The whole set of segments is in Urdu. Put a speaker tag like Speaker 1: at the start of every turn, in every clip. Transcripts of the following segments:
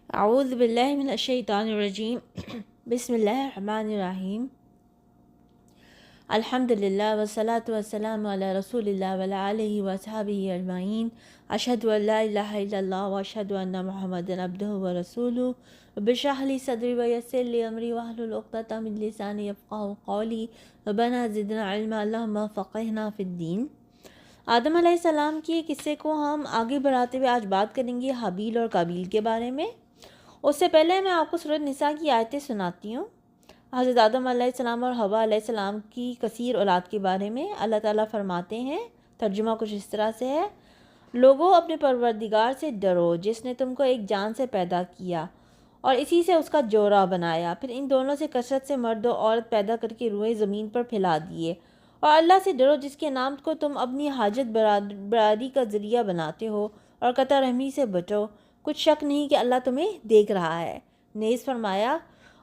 Speaker 1: اعوذ باللہ من الشیطان الرجیم بسم اللہ الرحمن الرحیم الحمد للہ والصلاة والسلام علی رسول اللہ وعلی آلہ واصحابہ اجمعین اشہد ان لا الہ الا اللہ واشہد ان محمدا عبدہ ورسولہ رب اشرح لی صدری ویسر لی امری واحلل عقدۃ من لسانی یفقہوا قولی ربنا زدنا علما اللہم فقہنا فی الدین۔ آدم علیہ السلام کے قصے کو ہم آگے بڑھاتے ہوئے آج بات کریں گے حابیل اور قابیل کے بارے میں۔ اس سے پہلے میں آپ کو سورۃ نساء کی آیتیں سناتی ہوں۔ حضرت آدم علیہ السلام اور حوا علیہ السلام کی کثیر اولاد کے بارے میں اللہ تعالیٰ فرماتے ہیں، ترجمہ کچھ اس طرح سے ہے: لوگوں اپنے پروردگار سے ڈرو جس نے تم کو ایک جان سے پیدا کیا اور اسی سے اس کا جوڑا بنایا، پھر ان دونوں سے کثرت سے مرد و عورت پیدا کر کے روئے زمین پر پھیلا دیے، اور اللہ سے ڈرو جس کے نام کو تم اپنی حاجت براری کا ذریعہ بناتے ہو، اور قطع رحمی سے بچو، کچھ شک نہیں کہ اللہ تمہیں دیکھ رہا ہے۔ نیز فرمایا،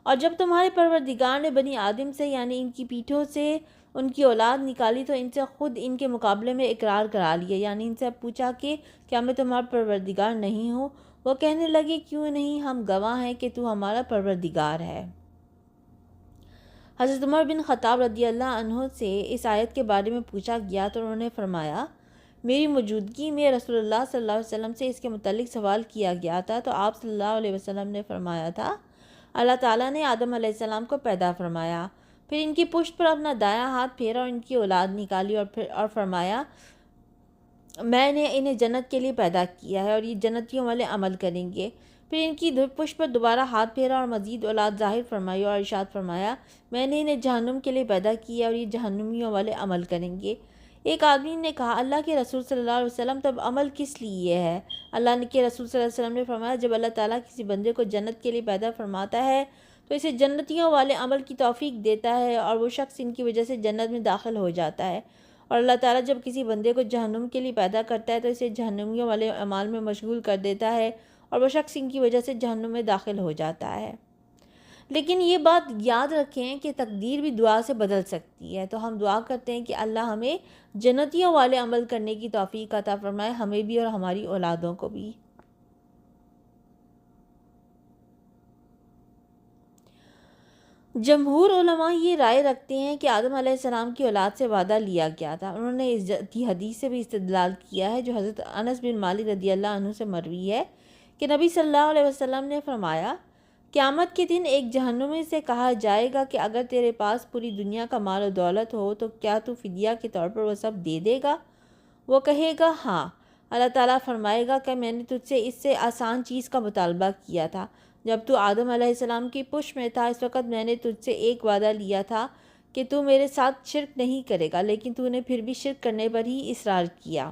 Speaker 1: اور جب تمہارے پروردگار نے بنی آدم سے یعنی ان کی پیٹھوں سے ان کی اولاد نکالی تو ان سے خود ان کے مقابلے میں اقرار کرا لیا، یعنی ان سے پوچھا کہ کیا میں تمہارا پروردگار نہیں ہوں؟ وہ کہنے لگے، کیوں نہیں، ہم گواہ ہیں کہ تو ہمارا پروردگار ہے۔ حضرت عمر بن خطاب رضی اللہ عنہ سے اس آیت کے بارے میں پوچھا گیا تو انہوں نے فرمایا، میری موجودگی میں رسول اللہ صلی اللہ علیہ وسلم سے اس کے متعلق سوال کیا گیا تھا تو آپ صلی اللہ علیہ وسلم نے فرمایا تھا، اللہ تعالیٰ نے آدم علیہ السلام کو پیدا فرمایا، پھر ان کی پشت پر اپنا دایاں ہاتھ پھیرا اور ان کی اولاد نکالی، اور فرمایا، میں نے انہیں جنت کے لیے پیدا کیا ہے اور یہ جنتیوں والے عمل کریں گے۔ پھر ان کی پشت پر دوبارہ ہاتھ پھیرا اور مزید اولاد ظاہر فرمائی اور ارشاد فرمایا، میں نے انہیں جہنم کے لیے پیدا کیا اور یہ جہنمیوں والے عمل کریں گے۔ ایک آدمی نے کہا، اللہ کے رسول صلی اللہ علیہ وسلم، تب عمل کس لیے ہے؟ اللہ کے رسول صلی اللہ علیہ وسلم نے فرمایا، جب اللہ تعالیٰ کسی بندے کو جنت کے لیے پیدا فرماتا ہے تو اسے جنتیوں والے عمل کی توفیق دیتا ہے اور وہ شخص ان کی وجہ سے جنت میں داخل ہو جاتا ہے، اور اللہ تعالیٰ جب کسی بندے کو جہنم کے لیے پیدا کرتا ہے تو اسے جہنمیوں والے اعمال میں مشغول کر دیتا ہے اور وہ شخص ان کی وجہ سے جہنم میں داخل ہو جاتا ہے۔ لیکن یہ بات یاد رکھیں کہ تقدیر بھی دعا سے بدل سکتی ہے، تو ہم دعا کرتے ہیں کہ اللہ ہمیں جنتیوں والے عمل کرنے کی توفیق عطا فرمائے، ہمیں بھی اور ہماری اولادوں کو بھی۔ جمہور علماء یہ رائے رکھتے ہیں کہ آدم علیہ السلام کی اولاد سے وعدہ لیا گیا تھا۔ انہوں نے اس کی حدیث سے بھی استدلال کیا ہے جو حضرت انس بن مالک رضی اللہ عنہ سے مروی ہے کہ نبی صلی اللہ علیہ وسلم نے فرمایا، قیامت کے دن ایک جہنمی سے کہا جائے گا کہ اگر تیرے پاس پوری دنیا کا مال و دولت ہو تو کیا تو فدیہ کے طور پر وہ سب دے دے گا؟ وہ کہے گا ہاں۔ اللہ تعالیٰ فرمائے گا کہ میں نے تجھ سے اس سے آسان چیز کا مطالبہ کیا تھا، جب تو آدم علیہ السلام کی پشت میں تھا، اس وقت میں نے تجھ سے ایک وعدہ لیا تھا کہ تو میرے ساتھ شرک نہیں کرے گا، لیکن تو نے پھر بھی شرک کرنے پر ہی اصرار کیا۔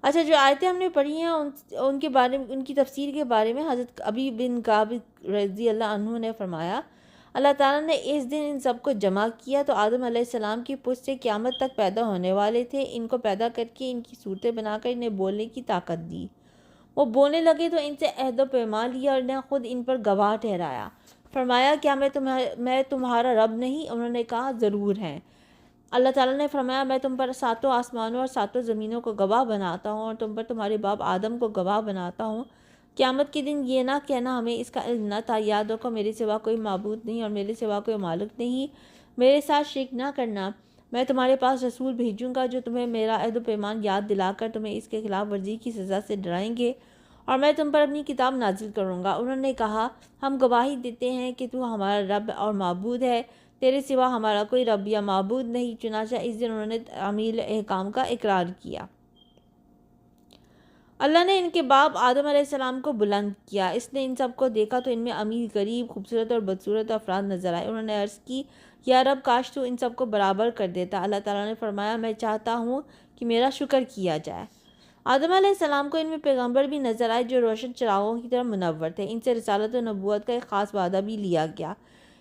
Speaker 1: اچھا، جو آیتیں ہم نے پڑھی ہیں ان کے بارے میں، ان کی تفسیر کے بارے میں حضرت ابی بن کعب رضی اللہ عنہ نے فرمایا، اللہ تعالیٰ نے اس دن ان سب کو جمع کیا تو آدم علیہ السلام کی پشت سے قیامت تک پیدا ہونے والے تھے، ان کو پیدا کر کے ان کی صورتیں بنا کر انہیں بولنے کی طاقت دی۔ وہ بولنے لگے تو ان سے عہد و پیمان لیا اور انہیں خود ان پر گواہ ٹھہرایا۔ فرمایا، کیا میں تمہارا رب نہیں؟ انہوں نے کہا، ضرور ہیں۔ اللہ تعالیٰ نے فرمایا، میں تم پر ساتوں آسمانوں اور ساتوں زمینوں کو گواہ بناتا ہوں اور تم پر تمہارے باپ آدم کو گواہ بناتا ہوں۔ قیامت کے دن یہ نہ کہنا ہمیں اس کا علم نہ تھا، یاد رکھو میرے سوا کوئی معبود نہیں اور میرے سوا کوئی مالک نہیں، میرے ساتھ شرک نہ کرنا۔ میں تمہارے پاس رسول بھیجوں گا جو تمہیں میرا عہد و پیمان یاد دلا کر تمہیں اس کے خلاف ورزی کی سزا سے ڈرائیں گے، اور میں تم پر اپنی کتاب نازل کروں گا۔ انہوں نے کہا، ہم گواہی دیتے ہیں کہ تو ہمارا رب اور معبود ہے، تیرے سوا ہمارا کوئی رب یا معبود نہیں۔ چنانچہ اس دن انہوں نے تعمیل احکام کا اقرار کیا۔ اللہ نے ان کے باپ آدم علیہ السلام کو بلند کیا، اس نے ان سب کو دیکھا تو ان میں امیر، غریب، خوبصورت اور بدصورت افراد نظر آئے۔ انہوں نے عرض کی، یا رب، کاش تو ان سب کو برابر کر دیتا۔ اللہ تعالیٰ نے فرمایا، میں چاہتا ہوں کہ میرا شکر کیا جائے۔ آدم علیہ السلام کو ان میں پیغمبر بھی نظر آئے جو روشن چراغوں کی طرح منور تھے، ان سے رسالت و نبوت کا ایک خاص وعدہ بھی لیا گیا۔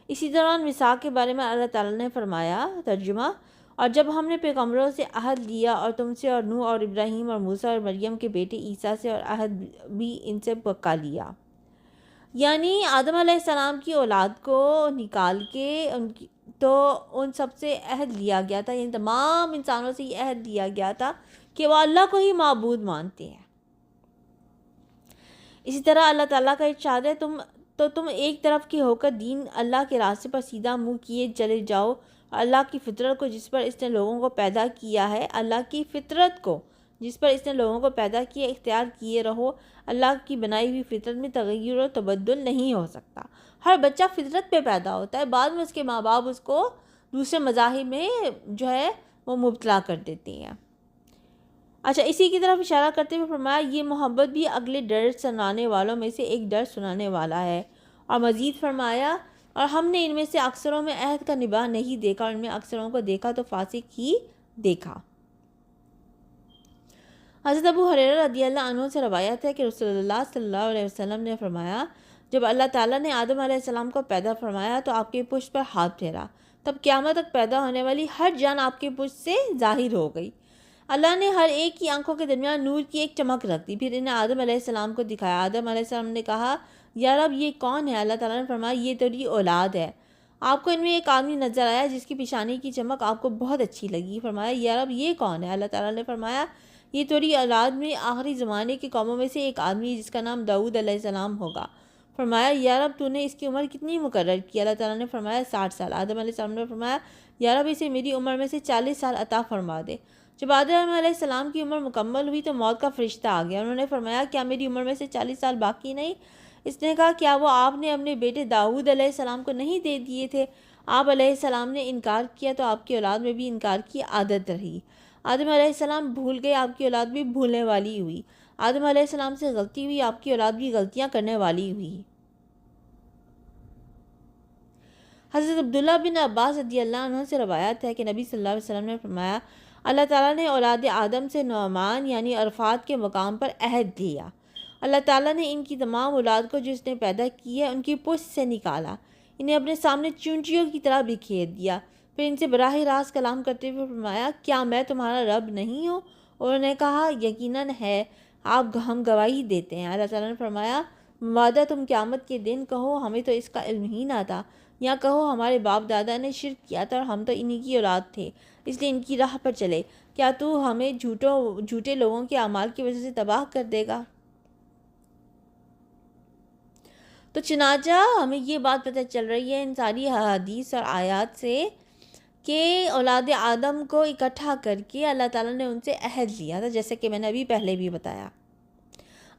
Speaker 1: اسی دوران میثاق کے بارے میں اللہ تعالیٰ نے فرمایا، ترجمہ، اور جب ہم نے پیغمبروں سے عہد لیا اور تم سے اور نوح اور ابراہیم اور موسیٰ اور مریم کے بیٹے عیسیٰ سے اور عہد بھی ان سے پکا لیا، یعنی آدم علیہ السلام کی اولاد کو نکال کے تو ان سب سے عہد لیا گیا تھا، یعنی تمام انسانوں سے یہ عہد لیا گیا تھا کہ وہ اللہ کو ہی معبود مانتے ہیں۔ اسی طرح اللہ تعالیٰ کا ارشاد ہے تم ایک طرف کی ہو کر دین اللہ کے راستے پر سیدھا منہ کیے چلے جاؤ، اللہ کی فطرت کو جس پر اس نے لوگوں کو پیدا کیا ہے، اللہ کی فطرت کو جس پر اس نے لوگوں کو پیدا کیا اختیار کیے رہو۔ اللہ کی بنائی ہوئی فطرت میں تغیر و تبدل نہیں ہو سکتا۔ ہر بچہ فطرت پہ پیدا ہوتا ہے، بعد میں اس کے ماں باپ اس کو دوسرے مذاہب میں جو ہے وہ مبتلا کر دیتے ہیں۔ اچھا، اسی کی طرف اشارہ کرتے ہوئے فرمایا یہ محبت بھی اگلے ڈر سنانے والوں میں سے ایک ڈر سنانے والا ہے۔ اور مزید فرمایا اور ہم نے ان میں سے اکثروں میں عہد کا نبھا نہیں دیکھا، اور ان میں اکثروں کو دیکھا تو فاسق ہی دیکھا۔ حضرت ابو ہریرہ رضی اللہ عنہ سے روایت ہے کہ رسول اللہ صلی اللہ علیہ وسلم نے فرمایا جب اللہ تعالیٰ نے آدم علیہ السلام کو پیدا فرمایا تو آپ کے پشت پر ہاتھ پھیرا، تب قیامت تک پیدا ہونے والی ہر جان آپ کے پشت سے ظاہر ہو گئی۔ اللہ نے ہر ایک کی آنکھوں کے درمیان نور کی ایک چمک رکھ دی، پھر انہیں آدم علیہ السلام کو دکھایا۔ آدم علیہ السلام نے کہا یا رب یہ کون ہے؟ اللہ تعالیٰ نے فرمایا یہ تیری اولاد ہے۔ آپ کو ان میں ایک آدمی نظر آیا جس کی پیشانی کی چمک آپ کو بہت اچھی لگی۔ فرمایا یا رب یہ کون ہے؟ اللہ تعالیٰ نے فرمایا یہ تیری اولاد میں آخری زمانے کے قوموں میں سے ایک آدمی جس کا نام داؤد علیہ السلام ہوگا۔ فرمایا یا رب تو نے اس کی عمر کتنی مقرر کی؟ اللہ تعالیٰ نے فرمایا 60 سال۔ آدم علیہ السلام نے فرمایا یا رب اسے میری عمر میں سے 40 سال عطا فرما دے۔ جب آدم علیہ السلام کی عمر مکمل ہوئی تو موت کا فرشتہ آ گیا۔ انہوں نے فرمایا کیا میری عمر میں سے 40 سال باقی نہیں؟ اس نے کہا کیا وہ آپ نے اپنے بیٹے داؤد علیہ السلام کو نہیں دے دیے تھے؟ آپ علیہ السلام نے انکار کیا تو آپ کی اولاد میں بھی انکار کی عادت رہی۔ آدم علیہ السلام بھول گئے، آپ کی اولاد بھی بھولنے والی ہوئی۔ آدم علیہ السلام سے غلطی ہوئی، آپ کی اولاد بھی غلطیاں کرنے والی ہوئی۔ حضرت عبداللہ بن عباس رضی اللہ عنہ سے روایت ہے کہ نبی صلی اللہ علیہ وسلم نے فرمایا اللہ تعالیٰ نے اولاد آدم سے نعمان یعنی عرفات کے مقام پر عہد لیا۔ اللہ تعالیٰ نے ان کی تمام اولاد کو جو اس نے پیدا کی ہے ان کی پشت سے نکالا، انہیں اپنے سامنے چونٹیوں کی طرح بکھیر دیا، پھر ان سے براہ راست کلام کرتے ہوئے فرمایا کیا میں تمہارا رب نہیں ہوں؟ اور انہوں نے کہا یقیناً ہے، ہم گواہی دیتے ہیں۔ اللہ تعالیٰ نے فرمایا مادہ تم قیامت کے دن کہو ہمیں تو اس کا علم ہی نہ تھا، یا کہو ہمارے باپ دادا نے شرک کیا تھا اور ہم تو انہی کی اولاد تھے اس لیے ان کی راہ پر چلے، کیا تو ہمیں جھوٹے لوگوں کے اعمال کی وجہ سے تباہ کر دے گا؟ تو چنانچہ ہمیں یہ بات پتہ چل رہی ہے ان ساری حدیث اور آیات سے کہ اولاد آدم کو اکٹھا کر کے اللہ تعالیٰ نے ان سے عہد لیا تھا، جیسے کہ میں نے ابھی پہلے بھی بتایا۔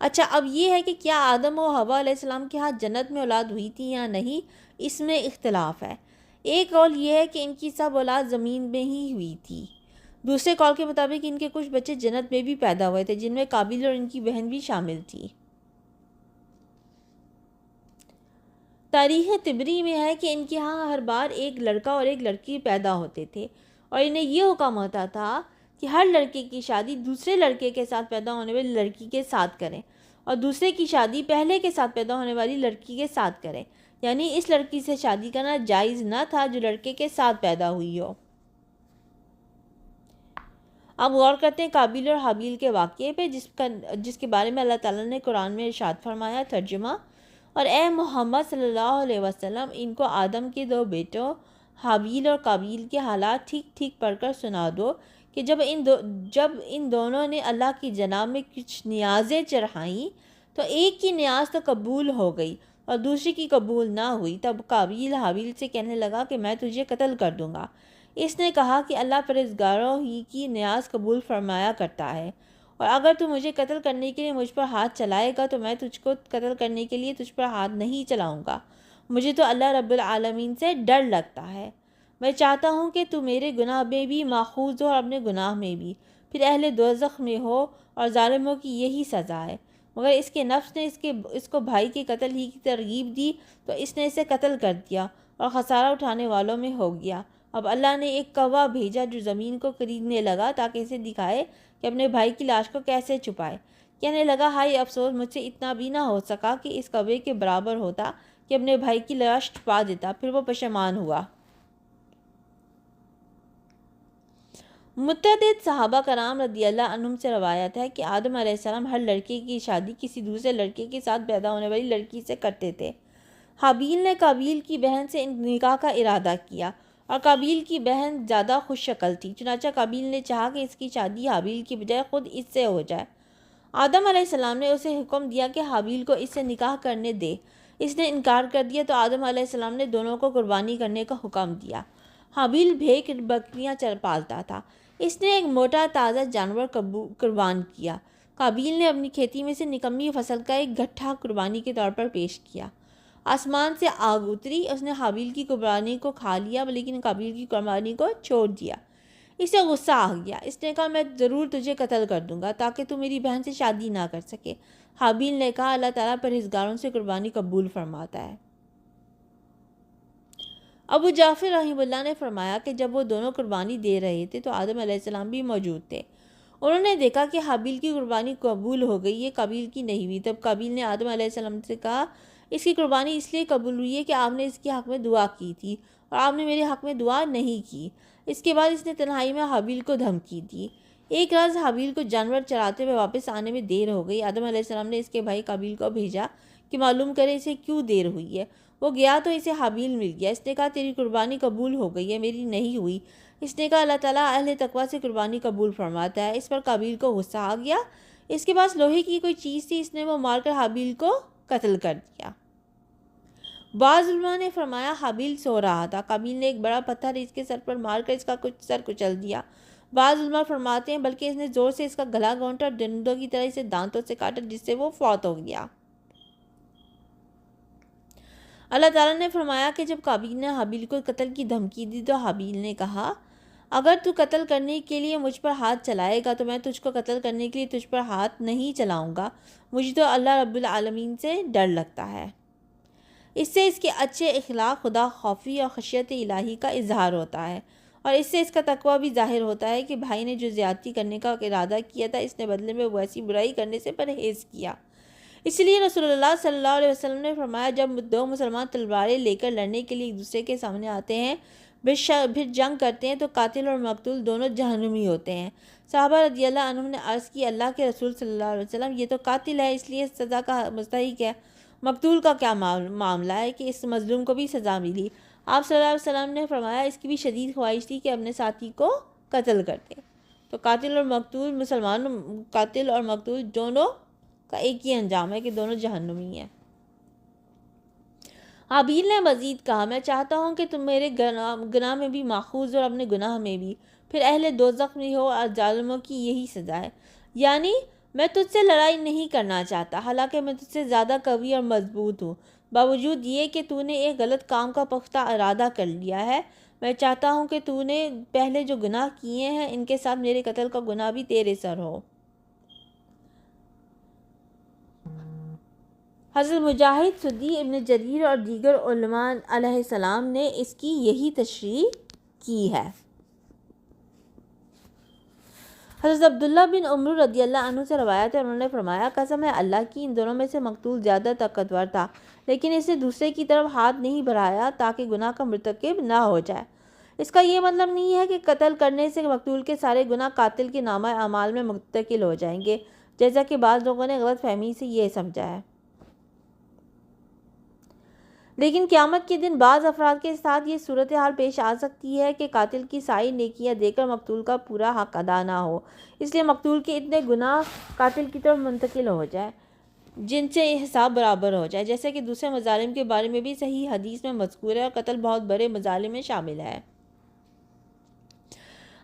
Speaker 1: اچھا، اب یہ ہے کہ کیا آدم و حوا علیہ السلام کے ہاتھ جنت میں اولاد ہوئی تھی یا نہیں، اس میں اختلاف ہے۔ ایک قول یہ ہے کہ ان کی سب اولاد زمین میں ہی ہوئی تھی، دوسرے قول کے مطابق ان کے کچھ بچے جنت میں بھی پیدا ہوئے تھے جن میں قابیل اور ان کی بہن بھی شامل تھی۔ تاریخ طبری میں ہے کہ ان کے ہاں ہر بار ایک لڑکا اور ایک لڑکی پیدا ہوتے تھے، اور انہیں یہ حکم ہوتا تھا کہ ہر لڑکے کی شادی دوسرے لڑکے کے ساتھ پیدا ہونے والی لڑکی کے ساتھ کریں، اور دوسرے کی شادی پہلے کے ساتھ پیدا ہونے والی لڑکی کے ساتھ کریں، یعنی اس لڑکی سے شادی کرنا جائز نہ تھا جو لڑکے کے ساتھ پیدا ہوئی ہو۔ اب غور کرتے ہیں قابیل اور حابیل کے واقعے پہ جس کے بارے میں اللہ تعالیٰ نے قرآن میں ارشاد فرمایا، ترجمہ: اور اے محمد صلی اللہ علیہ وسلم ان کو آدم کے 2 بیٹوں حابیل اور قابیل کے حالات ٹھیک ٹھیک پڑھ کر سنا دو کہ جب ان دونوں نے اللہ کی جناب میں کچھ نیازیں چڑھائیں تو ایک کی نیاز تو قبول ہو گئی اور دوسری کی قبول نہ ہوئی، تب قابیل حابیل سے کہنے لگا کہ میں تجھے قتل کر دوں گا۔ اس نے کہا کہ اللہ پرہیزگاروں ہی کی نیاز قبول فرمایا کرتا ہے، اور اگر تو مجھے قتل کرنے کے لیے مجھ پر ہاتھ چلائے گا تو میں تجھ کو قتل کرنے کے لیے تجھ پر ہاتھ نہیں چلاؤں گا، مجھے تو اللہ رب العالمین سے ڈر لگتا ہے۔ میں چاہتا ہوں کہ تو میرے گناہ میں بھی ماخوذ ہو اور اپنے گناہ میں بھی، پھر اہل دوزخ میں ہو، اور ظالموں کی یہی سزا ہے۔ مگر اس کے نفس نے اس کو بھائی کے قتل ہی کی ترغیب دی تو اس نے اسے قتل کر دیا اور خسارہ اٹھانے والوں میں ہو گیا۔ اب اللہ نے ایک کوا بھیجا جو زمین کو خریدنے لگا تاکہ اسے دکھائے کہ اپنے بھائی کی لاش کو کیسے چھپائے۔ کہنے لگا ہائے افسوس، مجھ سے اتنا بھی نہ ہو سکا کہ اس کوے کے برابر ہوتا کہ اپنے بھائی کی لاش چھپا دیتا۔ پھر وہ پشیمان ہوا۔ متعدد صحابہ کرام رضی اللہ عنہم سے روایت ہے کہ آدم علیہ السلام ہر لڑکے کی شادی کسی دوسرے لڑکے کے ساتھ پیدا ہونے والی لڑکی سے کرتے تھے۔ حابیل نے قابیل کی بہن سے نکاح کا ارادہ کیا، اور قابیل کی بہن زیادہ خوش شکل تھی، چنانچہ قابیل نے چاہا کہ اس کی شادی حابیل کی بجائے خود اس سے ہو جائے۔ آدم علیہ السلام نے اسے حکم دیا کہ حابیل کو اس سے نکاح کرنے دے۔ اس نے انکار کر دیا تو آدم علیہ السلام نے دونوں کو قربانی کرنے کا حکم دیا۔ حابیل بھیڑ بکریاں پالتا تھا، اس نے ایک موٹا تازہ جانور قربان کیا۔ قابیل نے اپنی کھیتی میں سے نکمی فصل کا ایک گٹھا قربانی کے طور پر پیش کیا۔ آسمان سے آگ اتری، اس نے حابیل کی قربانی کو کھا لیا لیکن قابیل کی قربانی کو چھوڑ دیا۔ اسے غصہ آ گیا، اس نے کہا میں ضرور تجھے قتل کر دوں گا تاکہ تو میری بہن سے شادی نہ کر سکے۔ حابیل نے کہا اللہ تعالیٰ پرہیزگاروں سے قربانی قبول فرماتا ہے۔ ابو جعفر رحمہ اللہ نے فرمایا کہ جب وہ دونوں قربانی دے رہے تھے تو آدم علیہ السلام بھی موجود تھے۔ انہوں نے دیکھا کہ حابیل کی قربانی قبول ہو گئی ہے، قابیل کی نہیں ہوئی۔ تب قابیل نے آدم علیہ السلام سے کہا اس کی قربانی اس لیے قبول ہوئی ہے کہ آپ نے اس کے حق میں دعا کی تھی اور آپ نے میرے حق میں دعا نہیں کی۔ اس کے بعد اس نے تنہائی میں حابیل کو دھمکی دی۔ ایک راز حابیل کو جانور چراتے ہوئے واپس آنے میں دیر ہو گئی۔ آدم علیہ السلام نے اس کے بھائی قابیل کو بھیجا کہ معلوم کرے اسے کیوں دیر ہوئی ہے۔ وہ گیا تو اسے حابیل مل گیا۔ اس نے کہا تیری قربانی قبول ہو گئی ہے، میری نہیں ہوئی۔ اس نے کہا اللہ تعالیٰ اہل تقویٰ سے قربانی قبول فرماتا ہے۔ اس پر قابیل کو غصہ آ گیا۔ اس کے پاس لوہے کی کوئی چیز تھی، اس نے وہ مار کر حابیل کو قتل کر دیا۔ بعض علماء نے فرمایا حابیل سو رہا تھا، قابیل نے ایک بڑا پتھر اس کے سر پر مار کر اس کا سر کچل دیا۔ بعض علماء فرماتے ہیں بلکہ اس نے زور سے اس کا گلا گھونٹا اور درندوں کی طرح اسے دانتوں سے کاٹا جس سے وہ فوت ہو گیا۔ اللہ تعالیٰ نے فرمایا کہ جب قابیل نے حابیل کو قتل کی دھمکی دی تو حابیل نے کہا اگر تو قتل کرنے کے لیے مجھ پر ہاتھ چلائے گا تو میں تجھ کو قتل کرنے کے لیے تجھ پر ہاتھ نہیں چلاؤں گا۔ مجھے تو اللہ رب العالمین سے ڈر لگتا ہے۔ اس سے اس کے اچھے اخلاق، خدا خوفی اور خشیت الہی کا اظہار ہوتا ہے، اور اس سے اس کا تقویٰ بھی ظاہر ہوتا ہے کہ بھائی نے جو زیادتی کرنے کا ارادہ کیا تھا اس نے بدلے میں وہ ایسی برائی کرنے سے پرہیز کیا۔ اس لیے رسول اللہ صلی اللہ علیہ وسلم نے فرمایا جب دو مسلمان تلواریں لے کر لڑنے کے لیے ایک دوسرے کے سامنے آتے ہیں پھر جنگ کرتے ہیں تو قاتل اور مقتول دونوں جہنمی ہوتے ہیں۔ صحابہ رضی اللہ عنہم نے عرض کی اللہ کے رسول صلی اللہ علیہ وسلم یہ تو قاتل ہے اس لیے سزا کا مستحق ہے، مقتول کا کیا معاملہ ہے کہ اس مظلوم کو بھی سزا ملی؟ آپ صلی اللہ علیہ وسلم نے فرمایا اس کی بھی شدید خواہش تھی کہ اپنے ساتھی کو قتل کر دے۔ تو قاتل اور مقتول دونوں کا ایک ہی انجام ہے کہ دونوں جہنمی ہیں۔ حابیل نے مزید کہا میں چاہتا ہوں کہ تم میرے گناہ میں بھی ماخوذ اور اپنے گناہ میں بھی، پھر اہل دوزخ میں ہو اور ظالموں کی یہی سزا ہے۔ یعنی میں تجھ سے لڑائی نہیں کرنا چاہتا، حالانکہ میں تجھ سے زیادہ قوی اور مضبوط ہوں، باوجود یہ کہ تو نے ایک غلط کام کا پختہ ارادہ کر لیا ہے۔ میں چاہتا ہوں کہ تو نے پہلے جو گناہ کیے ہیں ان کے ساتھ میرے قتل کا گناہ بھی تیرے سر ہو۔ حضرت مجاہد، سدی، ابن جریر اور دیگر علماء علیہ السلام نے اس کی یہی تشریح کی ہے۔ حضرت عبداللہ بن عمر رضی اللہ عنہ سے روایت ہے، انہوں نے فرمایا قسم ہے اللہ کی ان دونوں میں سے مقتول زیادہ طاقتور تھا، لیکن اس نے دوسرے کی طرف ہاتھ نہیں بڑھایا تاکہ گناہ کا مرتکب نہ ہو جائے۔ اس کا یہ مطلب نہیں ہے کہ قتل کرنے سے مقتول کے سارے گناہ قاتل کے نامہ اعمال میں منتقل ہو جائیں گے، جیسا کہ بعض لوگوں نے غلط فہمی سے یہ سمجھا ہے۔ لیکن قیامت کے دن بعض افراد کے ساتھ یہ صورتحال پیش آ سکتی ہے کہ قاتل کی ساری نیکیاں دے کر مقتول کا پورا حق ادا نہ ہو، اس لیے مقتول کے اتنے گناہ قاتل کی طرف منتقل ہو جائے جن سے حساب برابر ہو جائے، جیسے کہ دوسرے مظالم کے بارے میں بھی صحیح حدیث میں مذکور ہے، اور قتل بہت بڑے مظالم میں شامل ہے۔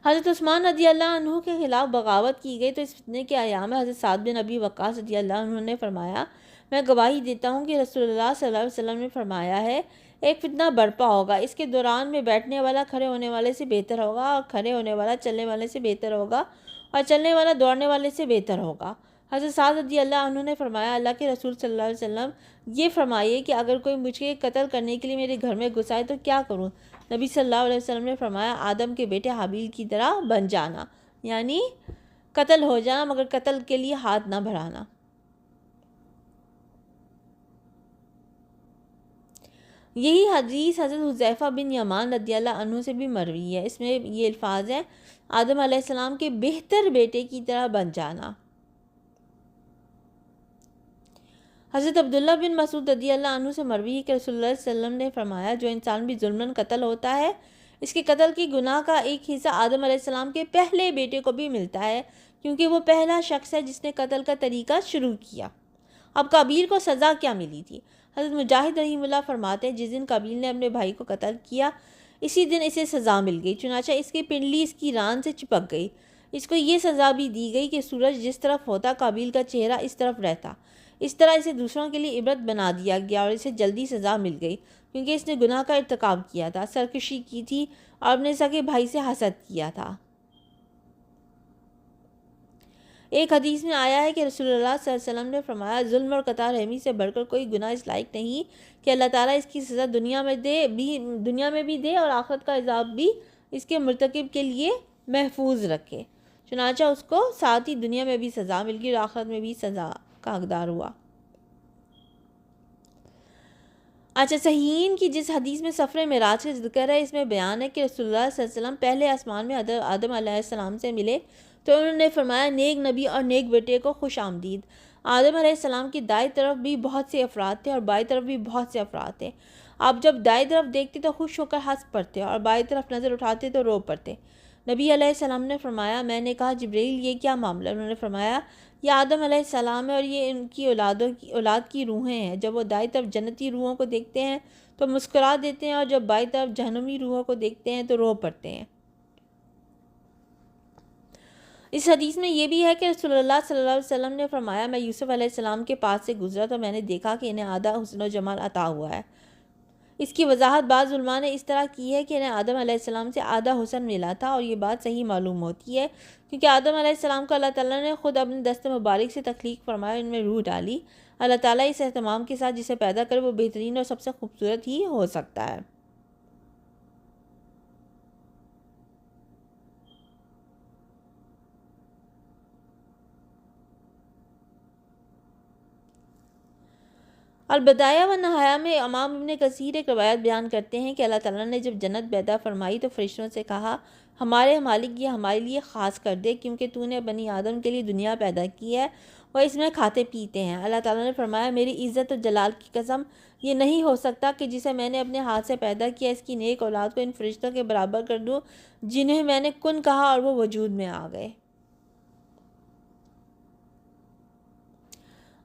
Speaker 1: حضرت عثمان رضی اللہ عنہ کے خلاف بغاوت کی گئی تو اس فتنے کے ایام میں حضرت سعد بن ابی وقاص رضی اللہ عنہ نے فرمایا میں گواہی دیتا ہوں کہ رسول اللہ صلی اللہ علیہ وسلم نے فرمایا ہے ایک فتنہ برپا ہوگا، اس کے دوران میں بیٹھنے والا کھڑے ہونے والے سے بہتر ہوگا اور کھڑے ہونے والا چلنے والے سے بہتر ہوگا اور چلنے والا دوڑنے والے سے بہتر ہوگا۔ حضرت سعد رضی اللہ عنہ نے فرمایا اللہ کے رسول صلی اللہ علیہ وسلم یہ فرمائیے کہ اگر کوئی مجھے قتل کرنے کے لیے میرے گھر میں گھس آئے تو کیا کروں؟ نبی صلی اللہ علیہ وسلم نے فرمایا آدم کے بیٹے حابیل کی طرح بن جانا، یعنی قتل ہو جانا مگر قتل کے لیے ہاتھ نہ بڑھانا۔ یہی حدیث حضرت حذیفہ بن یمان رضی اللہ عنہ سے بھی مروی ہے، اس میں یہ الفاظ ہیں آدم علیہ السلام کے بہتر بیٹے کی طرح بن جانا۔ حضرت عبداللہ بن مسعود رضی اللہ عنہ سے مروی ہے کہ رسول اللہ صلی اللہ علیہ وسلم نے فرمایا جو انسان بھی ظلماً قتل ہوتا ہے اس کے قتل کی گناہ کا ایک حصہ آدم علیہ السلام کے پہلے بیٹے کو بھی ملتا ہے، کیونکہ وہ پہلا شخص ہے جس نے قتل کا طریقہ شروع کیا۔ اب قابیل کو سزا کیا ملی تھی؟ حضرت مجاہد رحمہ اللہ فرماتے ہیں جس دن قابیل نے اپنے بھائی کو قتل کیا اسی دن اسے سزا مل گئی، چنانچہ اس کی پنڈلی اس کی ران سے چپک گئی۔ اس کو یہ سزا بھی دی گئی کہ سورج جس طرف ہوتا قابیل کا چہرہ اس طرف رہتا۔ اس طرح اسے دوسروں کے لیے عبرت بنا دیا گیا اور اسے جلدی سزا مل گئی، کیونکہ اس نے گناہ کا ارتکاب کیا تھا، سرکشی کی تھی اور اپنے سگے بھائی سے حسد کیا تھا۔ ایک حدیث میں آیا ہے کہ رسول اللہ صلی اللہ علیہ وسلم نے فرمایا ظلم اور قطع رحمی سے بڑھ کر کوئی گناہ اس لائق نہیں کہ اللہ تعالیٰ اس کی سزا دنیا میں بھی دے اور آخرت کا عذاب بھی اس کے مرتکب کے لیے محفوظ رکھے۔ چنانچہ اس کو ساتھ ہی دنیا میں بھی سزا مل گئی اور آخرت میں بھی سزا کا حقدار ہوا۔ اچھا، صحیحین کی جس حدیث میں سفر معراج کا ذکر ہے اس میں بیان ہے کہ رسول اللہ صلی اللہ علیہ وسلم پہلے آسمان میں آدم علیہ السلام سے ملے تو انہوں نے فرمایا نیک نبی اور نیک بیٹے کو خوش آمدید۔ آدم علیہ السلام کی دائیں طرف بھی بہت سے افراد تھے اور بائیں طرف بھی بہت سے افراد تھے۔ آپ جب دائیں طرف دیکھتے تو خوش ہو کر ہنس پڑتے اور بائیں طرف نظر اٹھاتے تو رو پڑتے۔ نبی علیہ السلام نے فرمایا میں نے کہا جبریل یہ کیا معاملہ؟ انہوں نے فرمایا یہ آدم علیہ السلام ہے اور یہ ان کی اولاد کی روحیں ہیں، جب وہ دائیں طرف جنتی روحوں کو دیکھتے ہیں تو مسکرا دیتے ہیں اور جب بائیں طرف جہنمی روحوں کو دیکھتے ہیں تو رو پڑتے ہیں۔ اس حدیث میں یہ بھی ہے کہ رسول اللہ صلی اللہ علیہ وسلم نے فرمایا میں یوسف علیہ السلام کے پاس سے گزرا تو میں نے دیکھا کہ انہیں آدھا حسن و جمال عطا ہوا ہے۔ اس کی وضاحت بعض علماء نے اس طرح کی ہے کہ انہیں آدم علیہ السلام سے آدھا حسن ملا تھا، اور یہ بات صحیح معلوم ہوتی ہے کیونکہ آدم علیہ السلام کو اللہ تعالیٰ نے خود اپنے دست مبارک سے تخلیق فرمایا، ان میں روح ڈالی۔ اللہ تعالیٰ اس اہتمام کے ساتھ جسے پیدا کرے وہ بہترین اور سب سے خوبصورت ہی ہو سکتا ہے۔ البدایہ و نہایہ میں امام ابن کثیر ایک روایت بیان کرتے ہیں کہ اللہ تعالیٰ نے جب جنت پیدا فرمائی تو فرشتوں سے کہا ہمارے مالک یہ ہمارے لیے خاص کر دے کیونکہ تو نے بنی آدم کے لیے دنیا پیدا کی ہے، وہ اس میں کھاتے پیتے ہیں۔ اللہ تعالیٰ نے فرمایا میری عزت و جلال کی قسم یہ نہیں ہو سکتا کہ جسے میں نے اپنے ہاتھ سے پیدا کیا اس کی نیک اولاد کو ان فرشتوں کے برابر کر دوں جنہیں میں نے کن کہا اور وہ وجود میں آ گئے۔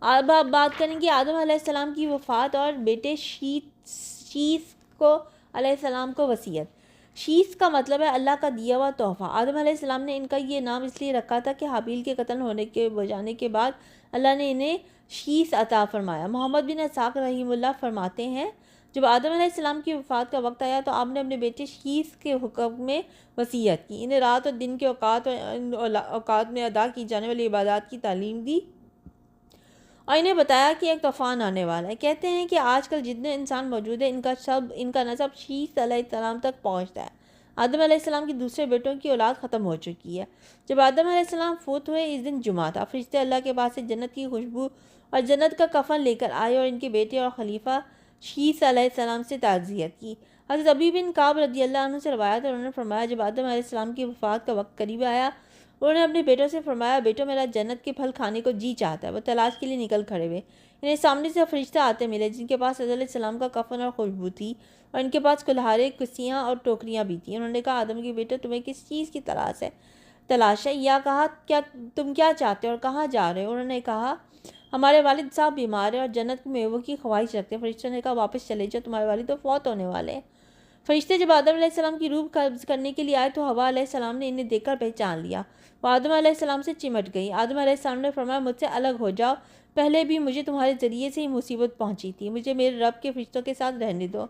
Speaker 1: اب آپ بات کریں گے آدم علیہ السلام کی وفات اور بیٹے شیث کو علیہ السلام کو وصیت۔ شیث کا مطلب ہے اللہ کا دیا ہوا تحفہ۔ آدم علیہ السلام نے ان کا یہ نام اس لیے رکھا تھا کہ حابیل کے قتل ہو جانے کے بعد اللہ نے انہیں شیث عطا فرمایا۔ محمد بن اسحاق رحمہ اللہ فرماتے ہیں جب آدم علیہ السلام کی وفات کا وقت آیا تو آپ نے اپنے بیٹے شیث کے حکم میں وصیت کی، انہیں رات اور دن کے اوقات میں ادا کی جانے والی عبادات کی تعلیم دی اور انہیں بتایا کہ ایک طوفان آنے والا ہے۔ کہتے ہیں کہ آج کل جتنے انسان موجود ہیں ان کا نسب شیث علیہ السلام تک پہنچتا ہے۔ آدم علیہ السلام کی دوسرے بیٹوں کی اولاد ختم ہو چکی ہے۔ جب آدم علیہ السلام فوت ہوئے اس دن جمعہ تھا، فرشتے اللہ کے پاس سے جنت کی خوشبو اور جنت کا کفن لے کر آئے اور ان کے بیٹے اور خلیفہ شیث علیہ السلام سے تعزیت کی۔ حضرت ابی بن کعب رضی اللہ عنہ سے روایت ہے، انہوں نے فرمایا جب آدم علیہ السلام کی وفات کا وقت قریب آیا انہوں نے اپنے بیٹوں سے فرمایا بیٹوں میرا جنت کے پھل کھانے کو جی چاہتا ہے۔ وہ تلاش کے لیے نکل کھڑے ہوئے، انہیں سامنے سے فرشتہ آتے ملے جن کے پاس حضرت علیہ السلام کا کفن اور خوشبو تھی اور ان کے پاس کلہاڑے کسیاں اور ٹوکریاں بھی تھیں۔ انہوں نے کہا آدم کے بیٹے تمہیں کس چیز کی تلاش ہے؟ یا کہا تم کیا چاہتے ہو اور کہاں جا رہے ہو؟ انہوں نے کہا ہمارے والد صاحب بیمار ہیں اور جنت کے میووں کی خواہش رکھتے ہیں۔ فرشتوں نے کہا واپس چلے جاؤ، تمہارے والد تو فوت ہونے والے ہیں۔ فرشتے جب آدم علیہ السلام کی روح قبض کرنے کے لیے آئے تو حوا علیہ السلام نے انہیں دیکھ کر پہچان لیا، وہ آدم علیہ السلام سے چمٹ گئی۔ آدم علیہ السلام نے فرمایا مجھ سے الگ ہو جاؤ، پہلے بھی مجھے تمہارے ذریعے سے ہی مصیبت پہنچی تھی، مجھے میرے رب کے فرشتوں کے ساتھ رہنے دو۔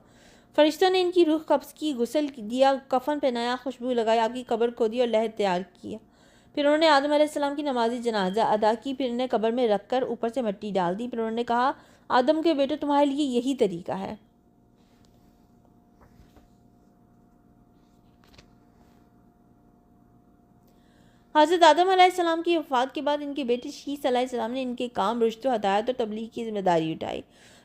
Speaker 1: فرشتوں نے ان کی روح قبض کی، غسل دیا، کفن پہنایا، خوشبو لگائی، آپ کی قبر کھودی اور لحد تیار کیا۔ پھر انہوں نے آدم علیہ السلام کی نماز جنازہ ادا کی، پھر انہیں قبر میں رکھ کر اوپر سے مٹی ڈال دی۔ پھر انہوں نے کہا آدم کے بیٹے تمہارے لیے یہی طریقہ ہے۔ حضرت آدم علیہ السلام کی وفات کے بعد ان کے بیٹے شیث علیہ السلام نے ان کے کام، رشد و ہدایت اور تبلیغ کی ذمہ داری اٹھائی۔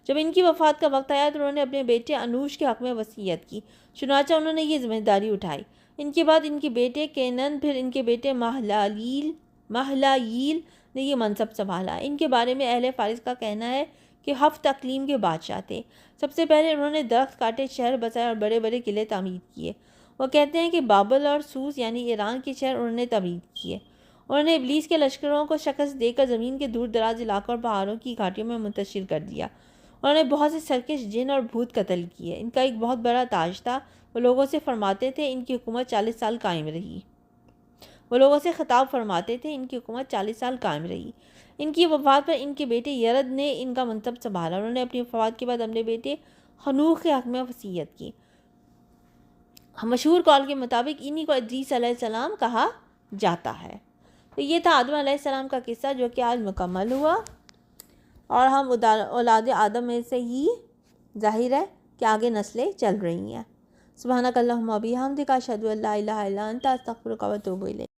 Speaker 1: جب ان کی وفات کا وقت آیا تو انہوں نے اپنے بیٹے انوش کے حق میں وصیت کی، چنانچہ انہوں نے یہ ذمہ داری اٹھائی۔ ان کے بعد ان کے بیٹے کینن، پھر ان کے بیٹے مہلائیل نے یہ منصب سنبھالا۔ ان کے بارے میں اہل فارس کا کہنا ہے کہ 7 اقلیم کے بادشاہ تھے۔ سب سے پہلے انہوں نے درخت کاٹے، شہر بسائے اور بڑے بڑے قلعے تعمیر کیے۔ وہ کہتے ہیں کہ بابل اور سوس یعنی ایران کے شہر انہوں نے تعمیر کیے انہوں نے ابلیس کے لشکروں کو شکست دے کر زمین کے دور دراز علاقوں اور پہاڑوں کی گھاٹیوں میں منتشر کر دیا۔ انہوں نے بہت سے سرکش جن اور بھوت قتل کیے۔ ان کا ایک بہت بڑا تاج تھا۔ وہ لوگوں سے فرماتے تھے ان کی حکومت 40 سال قائم رہی۔ وہ لوگوں سے خطاب فرماتے تھے ان کی حکومت 40 سال قائم رہی۔ ان کی وفات پر ان کے بیٹے یرد نے ان کا منصب سنبھالا۔ انہوں نے اپنی وفات کے بعد اپنے بیٹے ہنوخ کے حق میں وصیت کی۔ مشہور قول کے مطابق انہی کو ادریس علیہ السلام کہا جاتا ہے۔ تو یہ تھا آدم علیہ السلام کا قصہ جو کہ آج مکمل ہوا، اور ہم اولاد آدم میں سے ہی ظاہر ہے کہ آگے نسلیں چل رہی ہیں۔ سبحانک اللہم و بحمدک اشہد ان لا الہ الا انت استغفرک و اتوب الیک۔